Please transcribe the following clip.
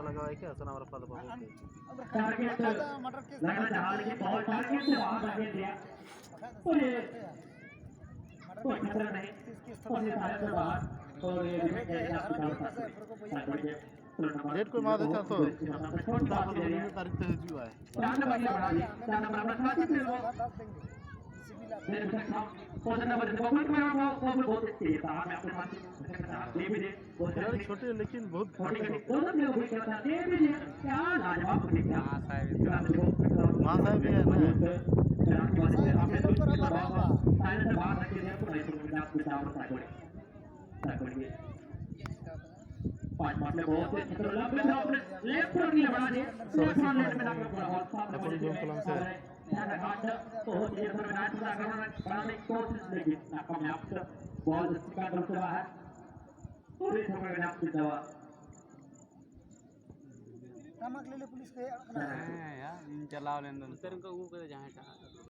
ऐसा लगा है क्या सना वाला पद टारगेट लगा जहां की बॉल टारगेट से बाहर लगे दिया कोई खतरा नहीं और ये सारे से बाहर और ये रेड कोई मार देता तो छोटी बात है तारीख से हुआ है चार नंबर अपना साथी प्लेयर वो मेरे पोजीशन नंबर वो बहुत अच्छी है मैं अपने साथ दे भी दे खिलाड़ी छोटे लेकिन बहुत छोटे वो सब लोग भी खेलता दे भी दे क्या लाजवाब खेल क्या महासाहेब भी है ना आपने तो साइड से बाहर रख दिया तो नहीं तो आप कुछ और साइड पांच मारने बहुत ही खतरनाक लंबे आपने लेफ्ट फ्रंट नहीं बढ़ा दिया लेफ्ट फ्रंट लेट में आपने पूरा बॉल सामने अपनी गेम कलम से ध्यान रखा बहुत देर में मैच पूरा करने की कोशिश लेकिन नाकामयाब बॉल इसका तरफ से बाहर पूरी समय में आपकी दवा नमक ले ले पुलिस के यार इन चलाओ लेन दो तेरे को वो करे जहां